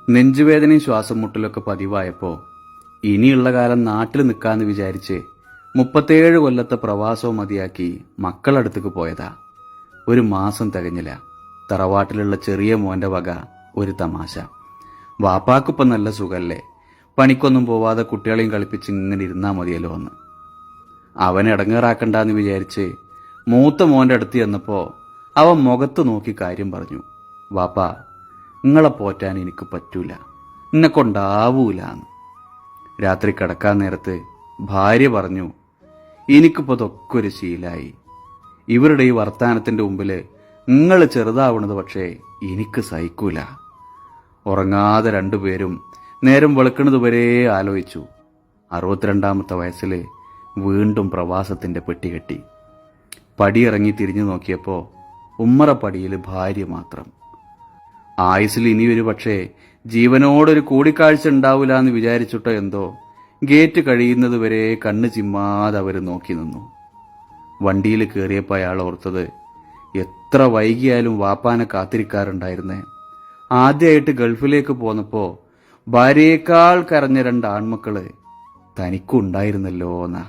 നെഞ്ചുവേദനയും ശ്വാസം മുട്ടലൊക്കെ പതിവായപ്പോൾ ഇനിയുള്ള കാലം നാട്ടിൽ നിൽക്കാന്ന് വിചാരിച്ച് 37 കൊല്ലത്തെ പ്രവാസവും മതിയാക്കി മക്കളടുത്തേക്ക് പോയതാ. ഒരു മാസം തികഞ്ഞില്ല. തറവാട്ടിലുള്ള ചെറിയ മോന്റെ വക ഒരു തമാശ. വാപ്പാക്കിപ്പം നല്ല സുഖല്ലേ, പണിക്കൊന്നും പോവാതെ കുട്ടികളെയും കളിപ്പിച്ച് ഇങ്ങനെ ഇരുന്നാ മതിയല്ലോ എന്ന്. അവനെ ഇടങ്ങേറാക്കണ്ടെന്ന് വിചാരിച്ച് മൂത്ത മോന്റെ അടുത്ത് ചെന്നപ്പോ അവൻ മുഖത്ത് നോക്കി കാര്യം പറഞ്ഞു. വാപ്പാ, നിങ്ങളെ പോറ്റാൻ എനിക്ക് പറ്റൂല, എന്നെ കൊണ്ടാവൂലെന്ന്. രാത്രി കിടക്കാൻ നേരത്ത് ഭാര്യ പറഞ്ഞു, എനിക്കിപ്പോ ഇതൊക്കെ ഒരു ശീലായി. ഇവരുടെ ഈ വർത്താനത്തിന്റെ മുമ്പില് നിങ്ങൾ ചെറുതാവണത് പക്ഷേ എനിക്ക് സഹിക്കൂല. ഉറങ്ങാതെ രണ്ടുപേരും നേരം വെളുക്കണത് വരെ ആലോചിച്ചു. 62ാമത്തെ വയസ്സില് വീണ്ടും പ്രവാസത്തിന്റെ പെട്ടി കെട്ടി. പടിയിറങ്ങി തിരിഞ്ഞു നോക്കിയപ്പോ ഉമ്മറ പടിയിൽ ഭാര്യ മാത്രം. ആയുസിൽ ഇനിയൊരു പക്ഷേ ജീവനോടൊരു കൂടിക്കാഴ്ച ഉണ്ടാവില്ല എന്ന് വിചാരിച്ചിട്ടോ എന്തോ ഗേറ്റ് കഴിയുന്നത് വരെ കണ്ണ് ചിമ്മാതെ അവര് നോക്കി നിന്നു. വണ്ടിയിൽ കയറിയപ്പോൾ അയാൾ ഓർത്തത്, എത്ര വൈകിയാലും വാപ്പാനെ കാത്തിരിക്കാറുണ്ടായിരുന്നേ. ആദ്യമായിട്ട് ഗൾഫിലേക്ക് പോന്നപ്പോ ഭാര്യയേക്കാൾ കരഞ്ഞ 2 ആൺമക്കള് തനിക്കുണ്ടായിരുന്നല്ലോ എന്നാ.